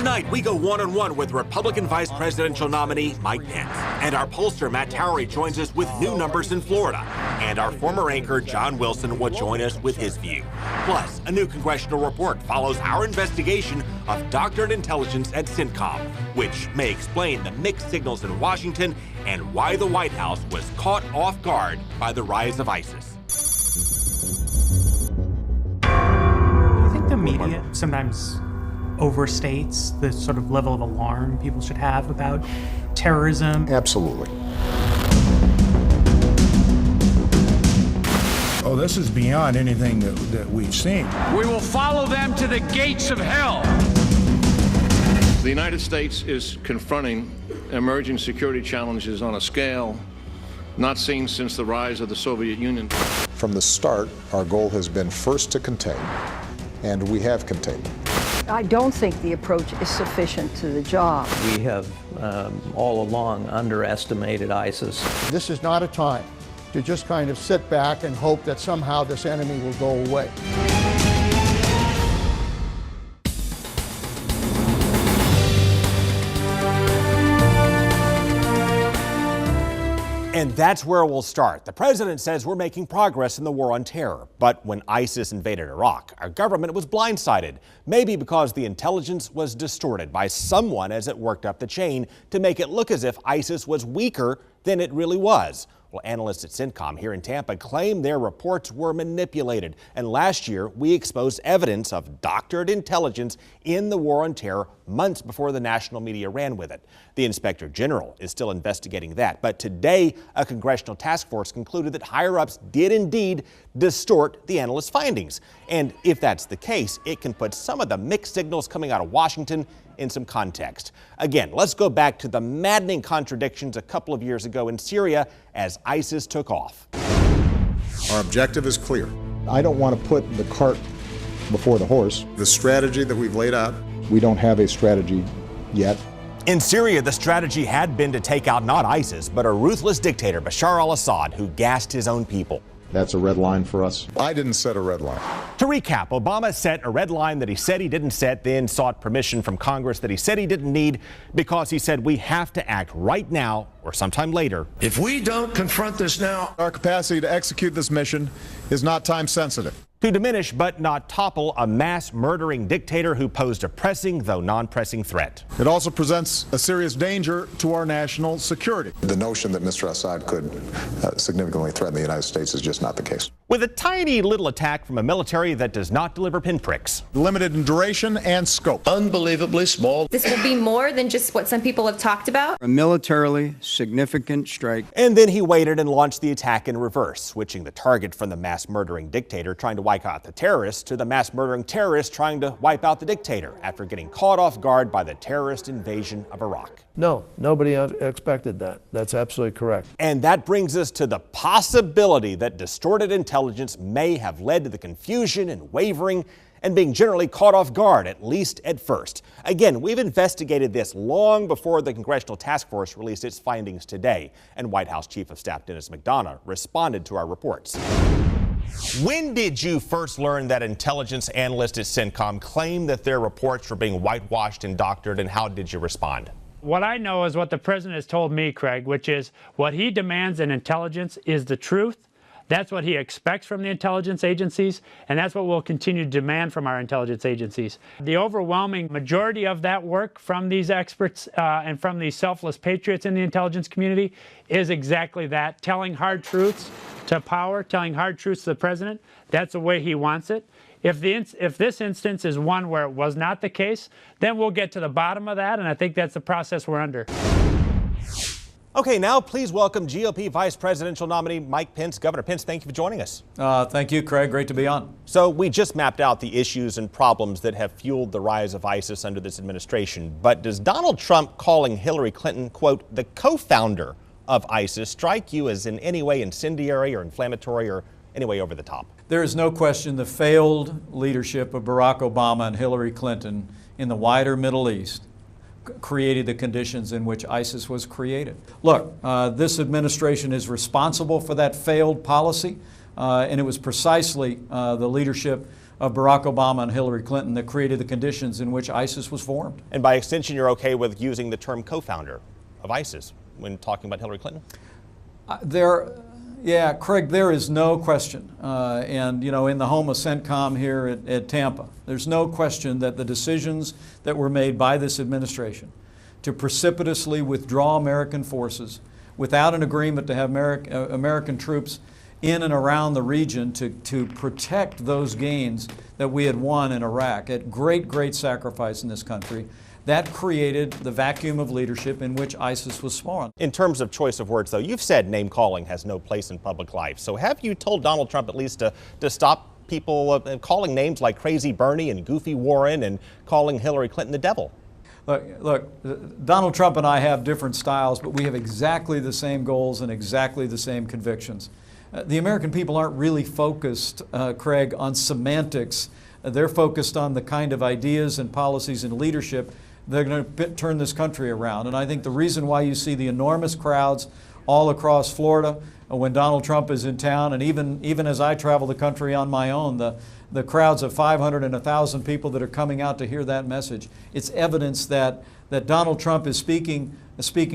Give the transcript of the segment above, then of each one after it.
Tonight, we go one-on-one with Republican Vice Presidential nominee Mike Pence. And our pollster Matt Towery joins us with new numbers in Florida. And our former anchor John Wilson will join us with his view. Plus, a new congressional report follows our investigation of doctored intelligence at CENTCOM, which may explain the mixed signals in Washington and why the White House was caught off guard by the rise of ISIS. Do you think the media sometimes overstates the sort of level of alarm people should have about terrorism? Absolutely. Oh, this is beyond anything that we've seen. We will follow them to the gates of hell. The United States is confronting emerging security challenges on a scale not seen since the rise of the Soviet Union. From the start, our goal has been first to contain, and we have contained. I don't think the approach is sufficient to the job. We have all along underestimated ISIS. This is not a time to just kind of sit back and hope that somehow this enemy will go away. And that's where we'll start. The president says we're making progress in the war on terror. But when ISIS invaded Iraq, our government was blindsided. Maybe because the intelligence was distorted by someone as it worked up the chain to make it look as if ISIS was weaker than it really was. Well, analysts at CENTCOM here in Tampa claim their reports were manipulated. And last year, we exposed evidence of doctored intelligence in the war on terror months before the national media ran with it. The Inspector General is still investigating that. But today, a congressional task force concluded that higher-ups did indeed distort the analysts' findings. And if that's the case, it can put some of the mixed signals coming out of Washington in some context. Again, let's go back to the maddening contradictions a couple of years ago in Syria as ISIS took off. Our objective is clear. I don't want to put the cart before the horse. The strategy that we've laid out, we don't have a strategy yet. In Syria, the strategy had been to take out not ISIS, but a ruthless dictator, Bashar al-Assad, who gassed his own people. That's a red line for us. I didn't set a red line. To recap, Obama set a red line that he said he didn't set, then sought permission from Congress that he said he didn't need because he said we have to act right now or sometime later. If we don't confront this now, Our capacity to execute this mission is not time sensitive. To diminish but not topple a mass murdering dictator who posed a pressing though non-pressing threat. It also presents a serious danger to our national security. The notion that Mr. Assad could significantly threaten the United States is just not the case. With a tiny little attack from a military that does not deliver pinpricks. Limited in duration and scope. unbelievably small. This will be more than just what some people have talked about. A militarily significant strike. And then he waited and launched the attack in reverse, switching the target from the mass murdering dictator trying to wipe out the terrorists to the mass murdering terrorist trying to wipe out the dictator after getting caught off guard by the terrorist invasion of Iraq. No, nobody expected that. That's absolutely correct. And that brings us to the possibility that distorted intelligence may have led to the confusion and wavering and being generally caught off guard, at least at first. Again, we've investigated this long before the Congressional Task Force released its findings today, and White House Chief of Staff Dennis McDonough responded to our reports. When did you first learn that intelligence analysts at CENTCOM claimed that their reports were being whitewashed and doctored, and how did you respond? What I know is what the president has told me, Craig, which is what he demands in intelligence is the truth. That's what he expects from the intelligence agencies, and that's what we'll continue to demand from our intelligence agencies. The overwhelming majority of that work from these experts and from these selfless patriots in the intelligence community is exactly that, telling hard truths to power, telling hard truths to the president. That's the way he wants it. If this instance is one where it was not the case, then we'll get to the bottom of that, and I think that's the process we're under. Okay, now please welcome GOP Vice Presidential nominee Mike Pence. Governor Pence, thank you for joining us. Thank you, Craig. Great to be on. So we just mapped out the issues and problems that have fueled the rise of ISIS under this administration. But does Donald Trump calling Hillary Clinton, quote, the co-founder of ISIS strike you as in any way incendiary or inflammatory or any way over the top? There is no question the failed leadership of Barack Obama and Hillary Clinton in the wider Middle East created the conditions in which ISIS was created. Look, this administration is responsible for that failed policy, and it was precisely the leadership of Barack Obama and Hillary Clinton that created the conditions in which ISIS was formed. And by extension, you're okay with using the term co-founder of ISIS when talking about Hillary Clinton? Yeah, Craig, there is no question. And, you know, in the home of CENTCOM here at Tampa, there's no question that the decisions that were made by this administration to precipitously withdraw American forces without an agreement to have American troops in and around the region to protect those gains that we had won in Iraq at great sacrifice in this country, that created the vacuum of leadership in which ISIS was spawned. In terms of choice of words, though, you've said name-calling has no place in public life. So have you told Donald Trump at least to stop people calling names like Crazy Bernie and Goofy Warren and calling Hillary Clinton the devil? Look, Donald Trump and I have different styles, but we have exactly the same goals and exactly the same convictions. The American people aren't really focused, Craig, on semantics. They're focused on the kind of ideas and policies and leadership that are going to turn this country around. And I think the reason why you see the enormous crowds all across Florida when Donald Trump is in town, and even as I travel the country on my own, the crowds of 500 and 1,000 people that are coming out to hear that message, it's evidence that Donald Trump is speaking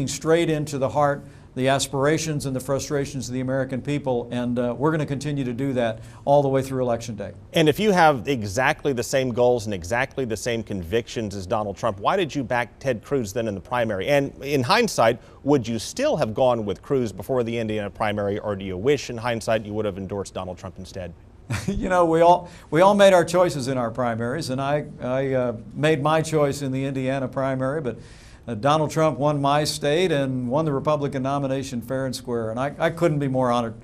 straight into the heart, the aspirations and the frustrations of the American people, and we're going to continue to do that all the way through Election Day. And if you have exactly the same goals and exactly the same convictions as Donald Trump, why did you back Ted Cruz then in the primary? And in hindsight, would you still have gone with Cruz before the Indiana primary, or do you wish in hindsight you would have endorsed Donald Trump instead? You know, we all made our choices in our primaries, and I made my choice in the Indiana primary, but Donald Trump won my state and won the Republican nomination fair and square. And I couldn't be more honored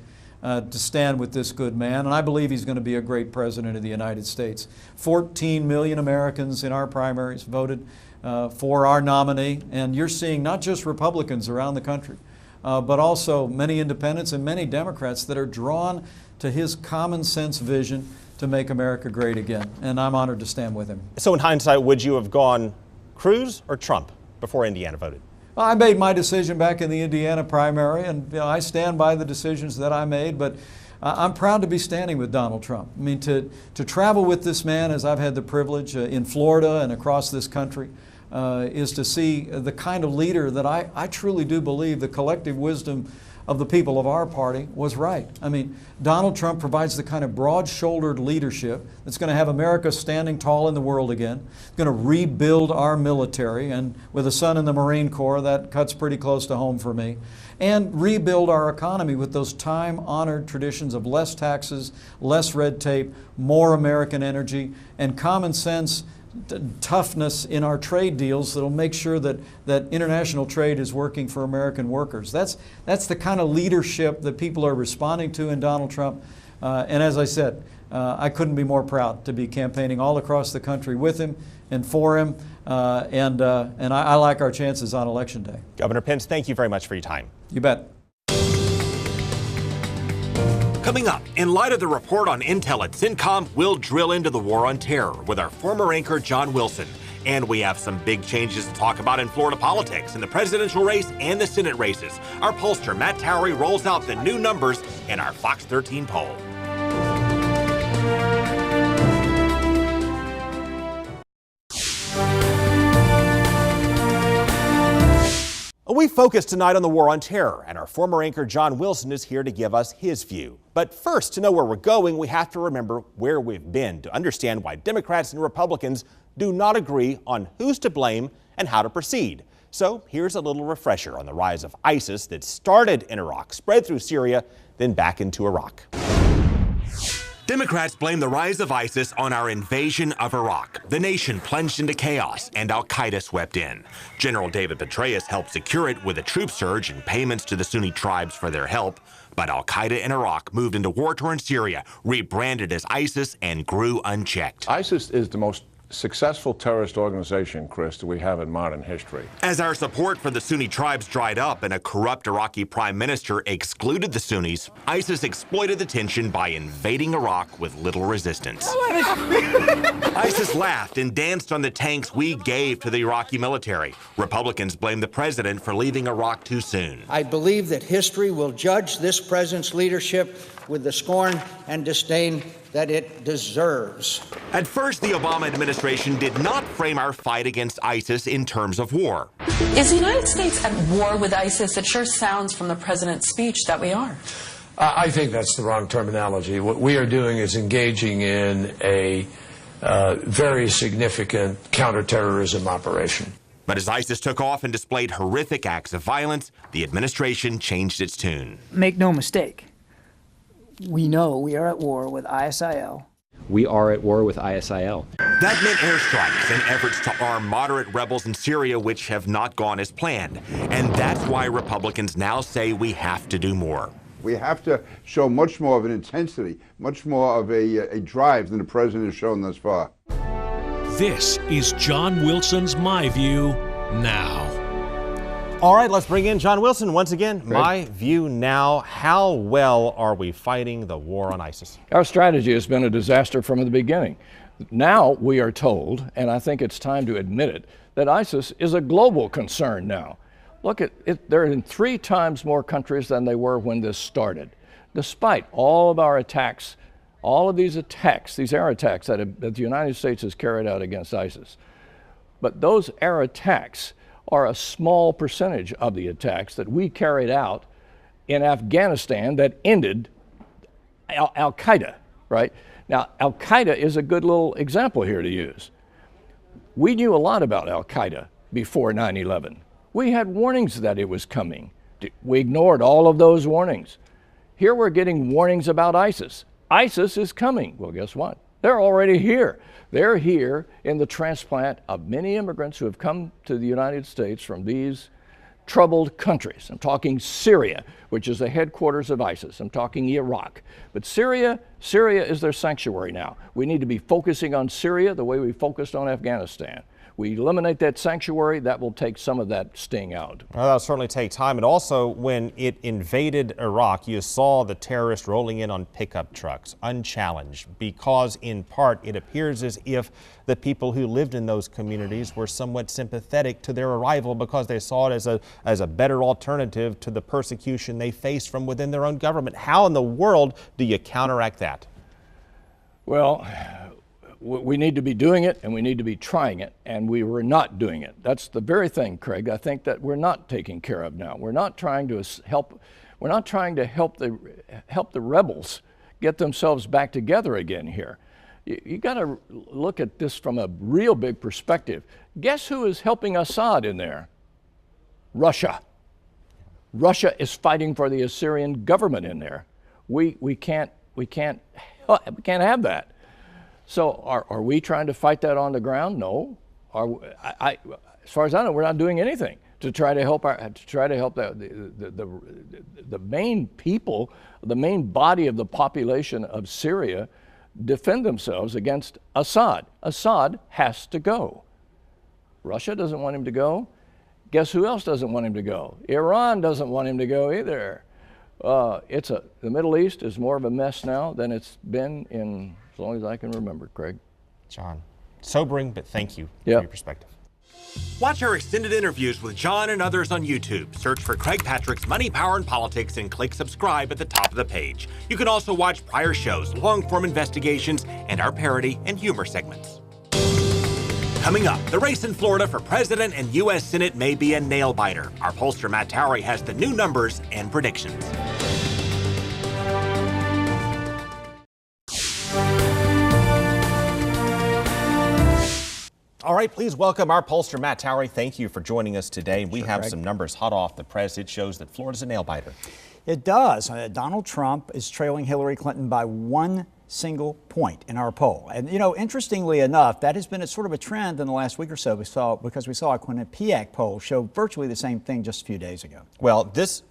to stand with this good man. And I believe he's going to be a great president of the United States. 14 million Americans in our primaries voted for our nominee. And you're seeing not just Republicans around the country, but also many independents and many Democrats that are drawn to his common sense vision to make America great again. And I'm honored to stand with him. So in hindsight, would you have gone Cruz or Trump before Indiana voted? Well, I made my decision back in the Indiana primary, and you know, I stand by the decisions that I made, but I'm proud to be standing with Donald Trump. I mean, to travel with this man, as I've had the privilege in Florida and across this country, is to see the kind of leader that I truly do believe the collective wisdom of the people of our party was right. I mean, Donald Trump provides the kind of broad-shouldered leadership that's going to have America standing tall in the world again, going to rebuild our military, and with a son in the Marine Corps, that cuts pretty close to home for me, and rebuild our economy with those time-honored traditions of less taxes, less red tape, more American energy, and common sense toughness in our trade deals that'll make sure that international trade is working for American workers. That's the kind of leadership that people are responding to in Donald Trump. And as I said, I couldn't be more proud to be campaigning all across the country with him and for him. And I like our chances on Election Day. Governor Pence, thank you very much for your time. You bet. Coming up, in light of the report on intel at CENTCOM, we'll drill into the war on terror with our former anchor, John Wilson. And we have some big changes to talk about in Florida politics, in the presidential race and the Senate races. Our pollster, Matt Towery, rolls out the new numbers in our Fox 13 poll. We focus tonight on the war on terror, and our former anchor John Wilson is here to give us his view. But first, to know where we're going, we have to remember where we've been to understand why Democrats and Republicans do not agree on who's to blame and how to proceed. So here's a little refresher on the rise of ISIS that started in Iraq, spread through Syria, then back into Iraq. Democrats blame the rise of ISIS on our invasion of Iraq. The nation plunged into chaos and al-Qaeda swept in. General David Petraeus helped secure it with a troop surge and payments to the Sunni tribes for their help. But al-Qaeda in Iraq moved into war-torn Syria, rebranded as ISIS, and grew unchecked. ISIS is the most successful terrorist organization, Chris, that we have in modern history. As our support for the Sunni tribes dried up and a corrupt Iraqi prime minister excluded the Sunnis, ISIS exploited the tension by invading Iraq with little resistance. ISIS laughed and danced on the tanks we gave to the Iraqi military. Republicans blame the president for leaving Iraq too soon. I believe that history will judge this president's leadership with the scorn and disdain that it deserves. At first, the Obama administration did not frame our fight against ISIS in terms of war. Is the United States at war with ISIS? It sure sounds from the president's speech that we are. I think that's the wrong terminology. What we are doing is engaging in a very significant counterterrorism operation. But as ISIS took off and displayed horrific acts of violence, the administration changed its tune. Make no mistake, we know we are at war with ISIL. We are at war with ISIL. That meant airstrikes and efforts to arm moderate rebels in Syria, which have not gone as planned. And that's why Republicans now say we have to do more. We have to show much more of an intensity, much more of a drive than the president has shown thus far. This is John Wilson's My View Now. All right, let's bring in John Wilson once again. My View Now. How well are we fighting the war on ISIS? Our strategy has been a disaster from the beginning. Now we are told, and I think it's time to admit it, that ISIS is a global concern now. Look at it, they're in 3 times more countries than they were when this started. Despite all of our attacks, all of these attacks, these air attacks that the United States has carried out against ISIS. But those air attacks are a small percentage of the attacks that we carried out in Afghanistan that ended Al-Qaeda, right? Now, Al-Qaeda is a good little example here to use. We knew a lot about Al-Qaeda before 9/11. We had warnings that it was coming. We ignored all of those warnings. Here we're getting warnings about ISIS. ISIS is coming. Well, guess what? They're already here. They're here in the transplant of many immigrants who have come to the United States from these troubled countries. I'm talking Syria, which is the headquarters of ISIS. I'm talking Iraq. But Syria is their sanctuary now. We need to be focusing on Syria the way we focused on Afghanistan. We eliminate that sanctuary, that will take some of that sting out. Well, that'll certainly take time. And also, when it invaded Iraq, you saw the terrorists rolling in on pickup trucks, unchallenged, because in part it appears as if the people who lived in those communities were somewhat sympathetic to their arrival because they saw it as a better alternative to the persecution they faced from within their own government. How in the world do you counteract that? Well, we need to be doing it, and we need to be trying it, and we were not doing it. That's the very thing, Craig, I think that we're not taking care of now. We're not trying to help the rebels get themselves back together again here. You got to look at this from a real big perspective. Guess who is helping Assad in there? Russia. Russia is fighting for the Assyrian government in there. We can't have that. So are we trying to fight that on the ground? No. As far as I know, we're not doing anything to try to help the main people, the main body of the population of Syria defend themselves against Assad. Assad has to go. Russia doesn't want him to go. Guess who else doesn't want him to go? Iran doesn't want him to go either. The Middle East is more of a mess now than it's been in as long as I can remember, Craig. John, sobering, but thank you for your perspective. Watch our extended interviews with John and others on YouTube. Search for Craig Patrick's Money, Power, and Politics and click subscribe at the top of the page. You can also watch prior shows, long-form investigations, and our parody and humor segments. Coming up, the race in Florida for president and U.S. Senate may be a nail-biter. Our pollster Matt Towery has the new numbers and predictions. All right, please welcome our pollster Matt Towery. Thank you for joining us today. We have some numbers hot off the press. It shows that Florida's a nail-biter. It does. Donald Trump is trailing Hillary Clinton by 1 single point in our poll. And, you know, interestingly enough, that has been a sort of a trend in the last week or so. We saw a Quinnipiac poll show virtually the same thing just a few days ago. Well, this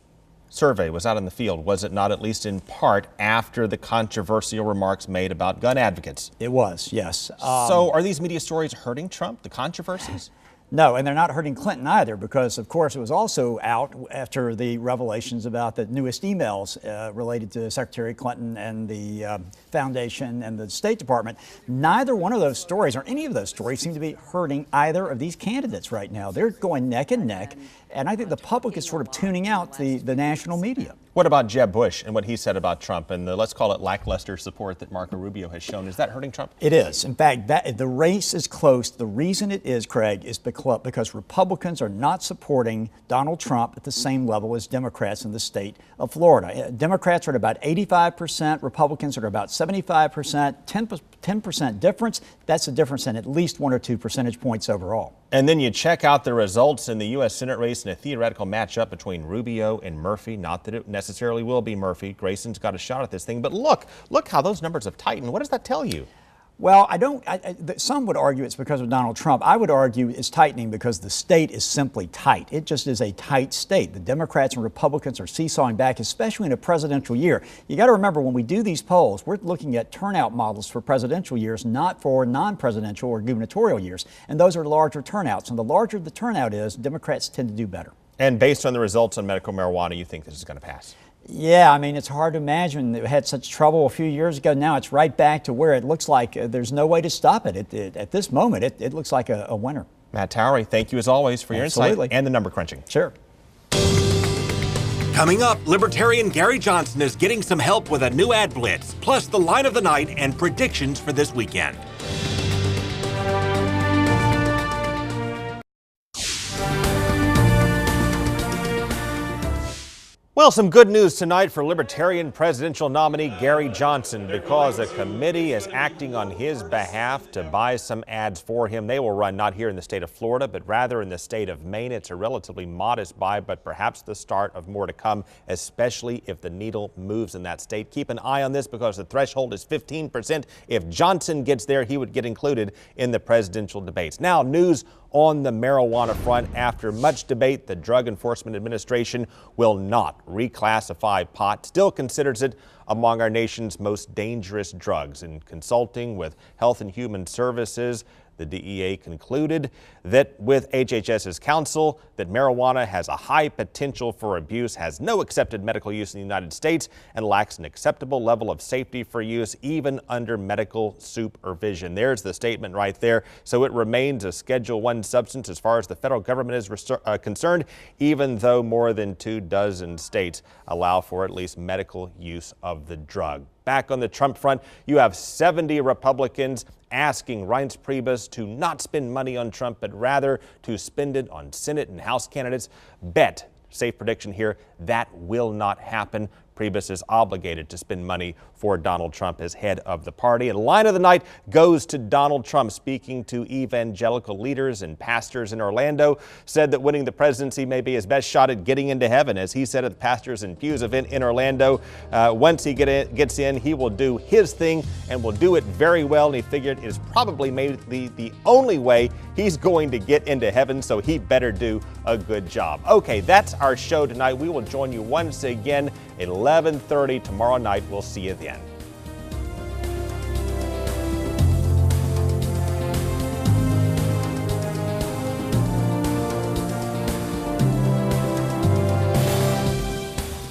survey was out in the field, was it not, at least in part, after the controversial remarks made about gun advocates? It was, yes. So are these media stories hurting Trump, the controversies? No, and they're not hurting Clinton either, because, of course, it was also out after the revelations about the newest emails related to Secretary Clinton and the foundation and the State Department. Neither one of those stories, or any of those stories, seem to be hurting either of these candidates right now. They're going neck and neck, and I think the public is sort of tuning out the national media. What about Jeb Bush and what he said about Trump and the, let's call it, lackluster support that Marco Rubio has shown? Is that hurting Trump? It is. In fact, the race is close. The reason it is, Craig, is because Republicans are not supporting Donald Trump at the same level as Democrats in the state of Florida. Democrats are at about 85%, Republicans are at about 75%, 10% difference. That's a difference in at least 1 or 2 percentage points overall. And then you check out the results in the U.S. Senate race in a theoretical matchup between Rubio and Murphy. Not that it necessarily will be Murphy. Grayson's got a shot at this thing. But look how those numbers have tightened. What does that tell you? Well, some would argue it's because of Donald Trump. I would argue it's tightening because the state is simply tight. It just is a tight state. The Democrats and Republicans are seesawing back, especially in a presidential year. You got to remember, when we do these polls, we're looking at turnout models for presidential years, not for non-presidential or gubernatorial years. And those are larger turnouts. And the larger the turnout is, Democrats tend to do better. And based on the results on medical marijuana, you think this is going to pass? Yeah, I mean, it's hard to imagine that we had such trouble a few years ago. Now it's right back to where it looks like there's no way to stop it. At this moment, it looks like a winner. Matt Towery, thank you as always for your insight and the number crunching. Sure. Coming up, Libertarian Gary Johnson is getting some help with a new ad blitz, plus the line of the night and predictions for this weekend. Well, some good news tonight for Libertarian presidential nominee Gary Johnson, because a committee is acting on his behalf to buy some ads for him. They will run not here in the state of Florida, but rather in the state of Maine. It's a relatively modest buy, but perhaps the start of more to come, especially if the needle moves in that state. Keep an eye on this because the threshold is 15%. If Johnson gets there, he would get included in the presidential debates. Now, news on the marijuana front. After much debate, the Drug Enforcement Administration will not reclassify pot, still considers it among our nation's most dangerous drugs. In consulting with Health and Human Services, the DEA concluded that with HHS's counsel that marijuana has a high potential for abuse, has no accepted medical use in the United States, and lacks an acceptable level of safety for use even under medical supervision. There's the statement right there. So it remains a Schedule I substance as far as the federal government is concerned, even though more than 24 states allow for at least medical use of the drug. Back on the Trump front, you have 70 Republicans asking Reince Priebus to not spend money on Trump, but rather to spend it on Senate and House candidates. Bet, safe prediction here, that will not happen. Priebus is obligated to spend money for Donald Trump as head of the party. And line of the night goes to Donald Trump, speaking to evangelical leaders and pastors in Orlando, said that winning the presidency may be his best shot at getting into heaven. As he said at the Pastors and Pews event in Orlando, once he gets in, he will do his thing and will do it very well. And he figured it is probably maybe the only way he's going to get into heaven, so he better do a good job. Okay, that's our show tonight. We will join you once again at 11:30 tomorrow night. We'll see you then.